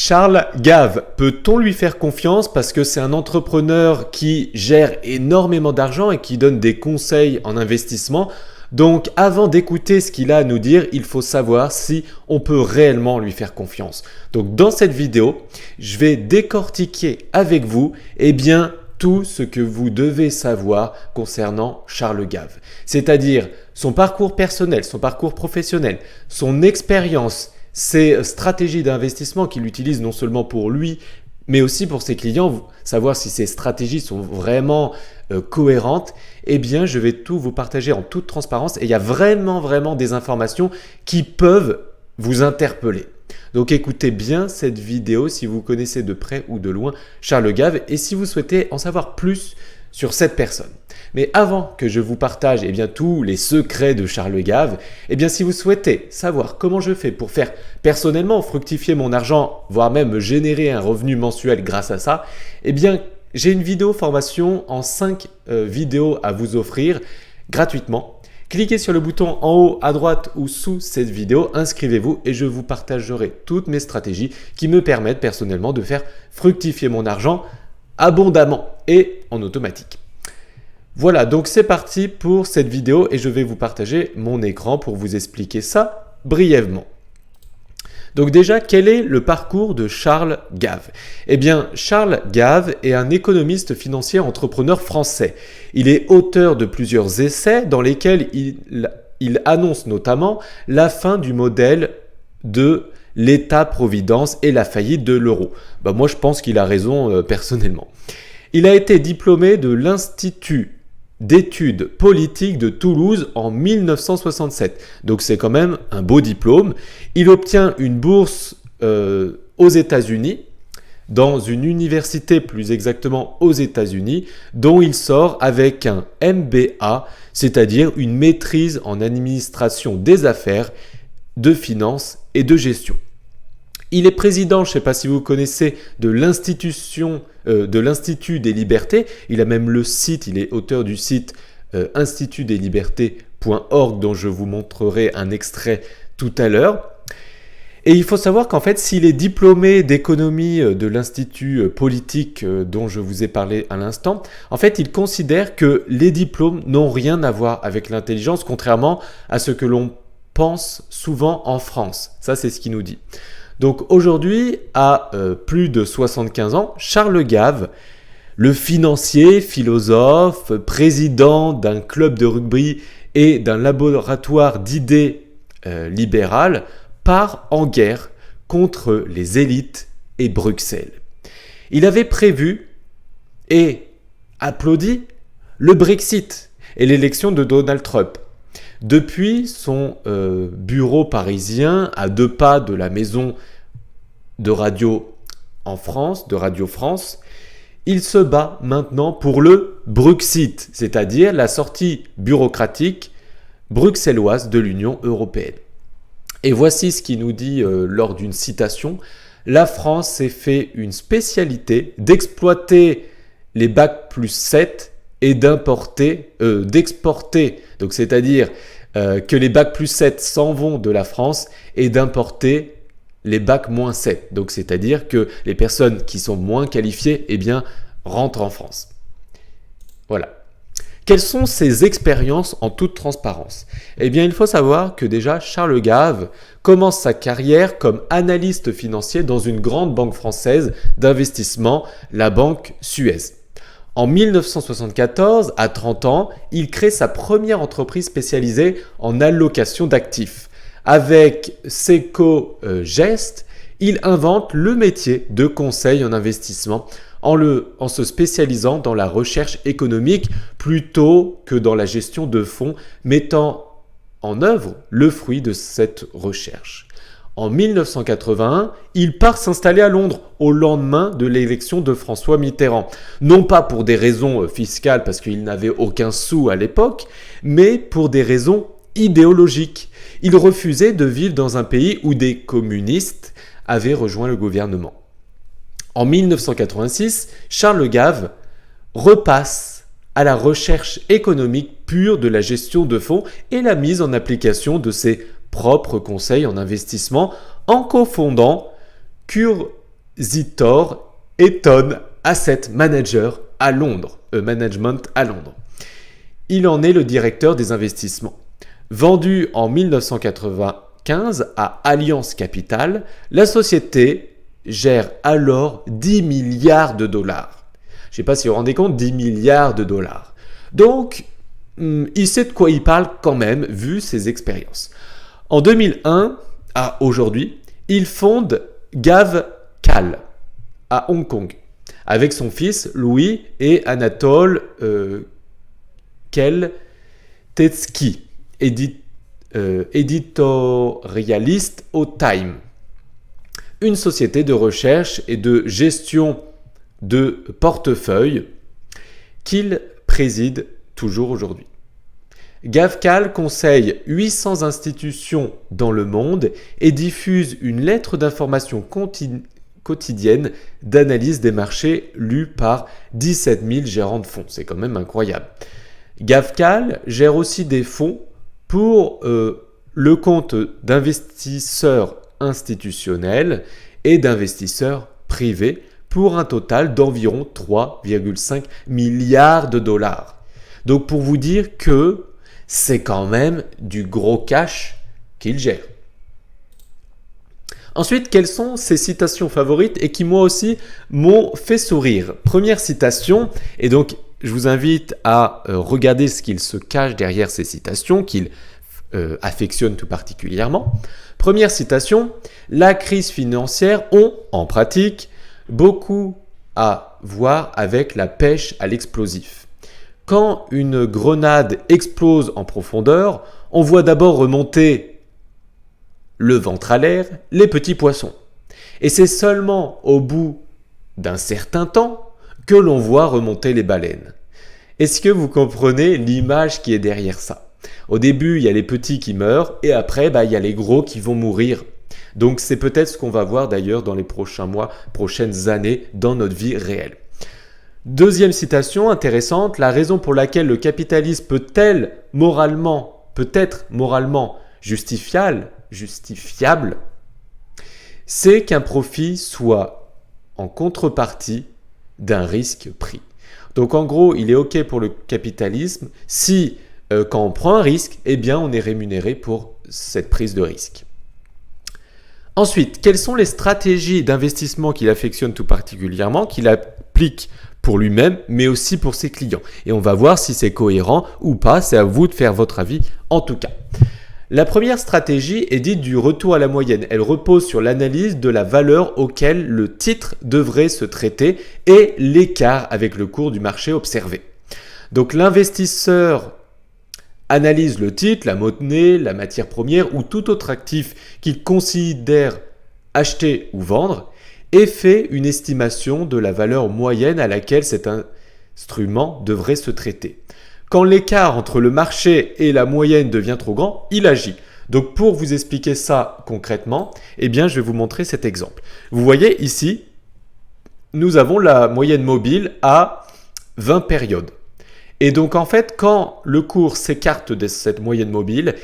Charles Gave, peut-on lui faire confiance parce que c'est un entrepreneur qui gère énormément d'argent et qui donne des conseils en investissement? Donc avant d'écouter ce qu'il a à nous dire, il faut savoir si on peut réellement lui faire confiance. Donc dans cette vidéo, je vais décortiquer avec vous tout ce que vous devez savoir concernant Charles Gave. C'est-à-dire son parcours personnel, son parcours professionnel, son expérience, ses stratégies d'investissement qu'il utilise non seulement pour lui, mais aussi pour ses clients, savoir si ces stratégies sont vraiment cohérentes. Je vais tout vous partager en toute transparence et il y a vraiment des informations qui peuvent vous interpeller. Donc écoutez bien cette vidéo si vous connaissez de près ou de loin Charles Gave et si vous souhaitez en savoir plus sur cette personne. Mais avant que je vous partage tous les secrets de Charles Gave, si vous souhaitez savoir comment je fais pour faire personnellement fructifier mon argent, voire même me générer un revenu mensuel grâce à ça, j'ai une vidéo formation en 5 vidéos à vous offrir gratuitement. Cliquez sur le bouton en haut à droite ou sous cette vidéo, inscrivez-vous et je vous partagerai toutes mes stratégies qui me permettent personnellement de faire fructifier mon argent abondamment et en automatique. Voilà, donc c'est parti pour cette vidéo et je vais vous partager mon écran pour vous expliquer ça brièvement. Donc déjà, quel est le parcours de Charles Gave? Charles Gave est un économiste financier entrepreneur français. Il est auteur de plusieurs essais dans lesquels il annonce notamment la fin du modèle de l'État-providence et la faillite de l'euro. Moi, je pense qu'il a raison personnellement. Il a été diplômé de l'Institut d'études politiques de Toulouse en 1967. Donc c'est quand même un beau diplôme. Il obtient une bourse aux États-Unis, dans une université plus exactement aux États-Unis, dont il sort avec un MBA, c'est-à-dire une maîtrise en administration des affaires, de finances et de gestion. Il est président, je ne sais pas si vous connaissez, de l'Institut des Libertés. Il a même le site, il est auteur du site institutdeslibertés.org dont je vous montrerai un extrait tout à l'heure. Et il faut savoir qu'en fait, s'il est diplômé d'économie de l'Institut politique dont je vous ai parlé à l'instant, en fait, il considère que les diplômes n'ont rien à voir avec l'intelligence, contrairement à ce que l'on pense souvent en France. Ça, c'est ce qu'il nous dit. Donc aujourd'hui, à plus de 75 ans, Charles Gave, le financier, philosophe, président d'un club de rugby et d'un laboratoire d'idées libérales, part en guerre contre les élites et Bruxelles. Il avait prévu et applaudi le Brexit et l'élection de Donald Trump. Depuis son bureau parisien, à 2 pas de la maison de radio en France, de Radio France, il se bat maintenant pour le Bruxit, c'est-à-dire la sortie bureaucratique bruxelloise de l'Union européenne. Et voici ce qu'il nous dit lors d'une citation. La France s'est fait une spécialité d'exploiter les bac+7 et d'exporter, donc c'est-à-dire que les bac+7 s'en vont de la France et d'importer les bac-7. Donc c'est-à-dire que les personnes qui sont moins qualifiées rentrent en France. Voilà. Quelles sont ses expériences en toute transparence? Il faut savoir que déjà Charles Gave commence sa carrière comme analyste financier dans une grande banque française d'investissement, la banque Suez. En 1974, à 30 ans, il crée sa première entreprise spécialisée en allocation d'actifs. Avec Seco Gest, il invente le métier de conseil en investissement en se spécialisant dans la recherche économique plutôt que dans la gestion de fonds, mettant en œuvre le fruit de cette recherche. En 1981, il part s'installer à Londres au lendemain de l'élection de François Mitterrand. Non pas pour des raisons fiscales parce qu'il n'avait aucun sou à l'époque, mais pour des raisons idéologiques. Il refusait de vivre dans un pays où des communistes avaient rejoint le gouvernement. En 1986, Charles Gave repasse à la recherche économique pure de la gestion de fonds et la mise en application de ses propres conseils en investissement en cofondant Zitor Eton Asset Manager à Londres, Management à Londres. Il en est le directeur des investissements. Vendu en 1995 à Allianz Capital, la société gère alors 10 milliards de dollars. Je ne sais pas si vous vous rendez compte, 10 milliards de dollars. Donc, il sait de quoi il parle quand même, vu ses expériences. En 2001 à aujourd'hui, il fonde GavCal à Hong Kong, avec son fils Louis et Anatole Keltetsky, éditorialiste au Time. Une société de recherche et de gestion de portefeuille qu'il préside toujours aujourd'hui. GavCal conseille 800 institutions dans le monde et diffuse une lettre d'information quotidienne d'analyse des marchés lue par 17 000 gérants de fonds. C'est quand même incroyable. GavCal gère aussi des fonds pour le compte d'investisseurs institutionnels et d'investisseurs privés pour un total d'environ 3,5 milliards de dollars. Donc pour vous dire que c'est quand même du gros cash qu'il gère. Ensuite, quelles sont ses citations favorites et qui moi aussi m'ont fait sourire? Première citation, et donc je vous invite à regarder ce qu'il se cache derrière ces citations, qu'il affectionne tout particulièrement. Première citation, la crise financière ont, en pratique, beaucoup à voir avec la pêche à l'explosif. Quand une grenade explose en profondeur, on voit d'abord remonter le ventre à l'air les petits poissons. Et c'est seulement au bout d'un certain temps que l'on voit remonter les baleines. Est-ce que vous comprenez l'image qui est derrière ça? Au début, il y a les petits qui meurent et après, il y a les gros qui vont mourir. Donc c'est peut-être ce qu'on va voir d'ailleurs dans les prochains mois, prochaines années dans notre vie réelle. Deuxième citation intéressante, la raison pour laquelle le capitalisme peut-être moralement justifiable, c'est qu'un profit soit en contrepartie d'un risque pris. Donc en gros, il est OK pour le capitalisme si quand on prend un risque, eh bien on est rémunéré pour cette prise de risque. Ensuite, quelles sont les stratégies d'investissement qu'il affectionne tout particulièrement, qu'il applique pour lui-même, mais aussi pour ses clients? Et on va voir si c'est cohérent ou pas, c'est à vous de faire votre avis en tout cas. La première stratégie est dite du retour à la moyenne. Elle repose sur l'analyse de la valeur auquel le titre devrait se traiter et l'écart avec le cours du marché observé. Donc l'investisseur analyse le titre, la monnaie, la matière première ou tout autre actif qu'il considère acheter ou vendre et fait une estimation de la valeur moyenne à laquelle cet instrument devrait se traiter. Quand l'écart entre le marché et la moyenne devient trop grand, il agit. Donc pour vous expliquer ça concrètement, je vais vous montrer cet exemple. Vous voyez ici, nous avons la moyenne mobile à 20 périodes. Et donc en fait, quand le cours s'écarte de cette moyenne mobile,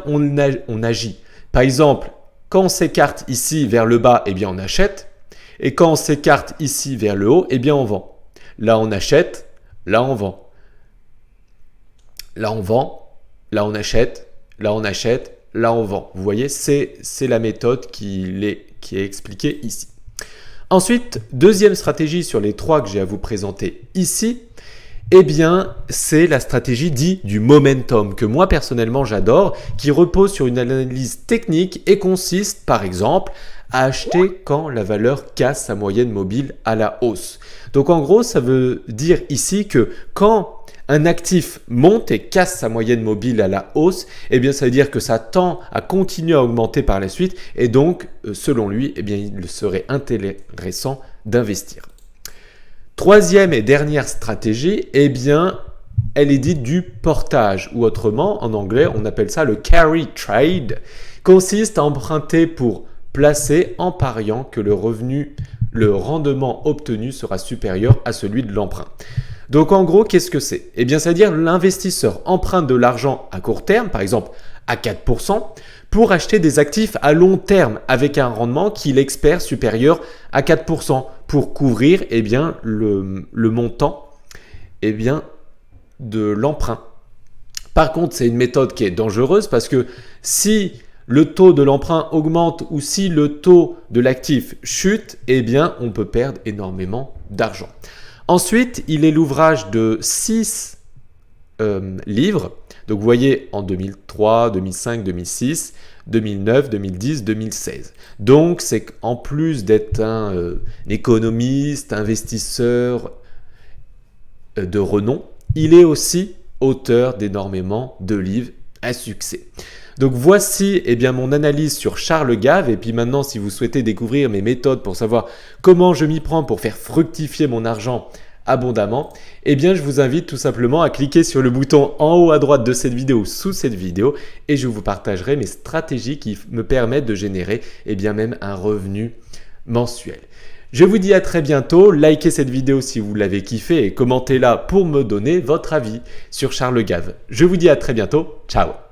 on agit. Par exemple, quand on s'écarte ici vers le bas, on achète. Et quand on s'écarte ici vers le haut, on vend. Là, on achète, là, on vend. Là, on vend, là, on achète, là, on achète, là, on vend. Vous voyez, c'est la méthode qui est expliquée ici. Ensuite, deuxième stratégie sur les trois que j'ai à vous présenter ici, c'est la stratégie dite du momentum que moi personnellement j'adore, qui repose sur une analyse technique et consiste par exemple à acheter quand la valeur casse sa moyenne mobile à la hausse. Donc en gros, ça veut dire ici que quand un actif monte et casse sa moyenne mobile à la hausse, ça veut dire que ça tend à continuer à augmenter par la suite et donc selon lui, il serait intéressant d'investir. Troisième et dernière stratégie, elle est dite du portage ou autrement, en anglais, on appelle ça le carry trade, consiste à emprunter pour placer en pariant que le rendement obtenu sera supérieur à celui de l'emprunt. Donc en gros, qu'est-ce que c'est? C'est-à-dire l'investisseur emprunte de l'argent à court terme, par exemple à 4% pour acheter des actifs à long terme avec un rendement qu'il espère supérieur à 4% pour couvrir le montant de l'emprunt. Par contre, c'est une méthode qui est dangereuse parce que si le taux de l'emprunt augmente ou si le taux de l'actif chute, on peut perdre énormément d'argent. Ensuite, il est l'ouvrage de 6 livres. Donc, vous voyez en 2003, 2005, 2006, 2009, 2010, 2016. Donc, c'est qu'en plus d'être un économiste, investisseur de renom, il est aussi auteur d'énormément de livres à succès. Donc voici mon analyse sur Charles Gave. Et puis maintenant, si vous souhaitez découvrir mes méthodes pour savoir comment je m'y prends pour faire fructifier mon argent abondamment, je vous invite tout simplement à cliquer sur le bouton en haut à droite de cette vidéo, sous cette vidéo, et je vous partagerai mes stratégies qui me permettent de générer même un revenu mensuel. Je vous dis à très bientôt, likez cette vidéo si vous l'avez kiffé et commentez-la pour me donner votre avis sur Charles Gave. Je vous dis à très bientôt, ciao!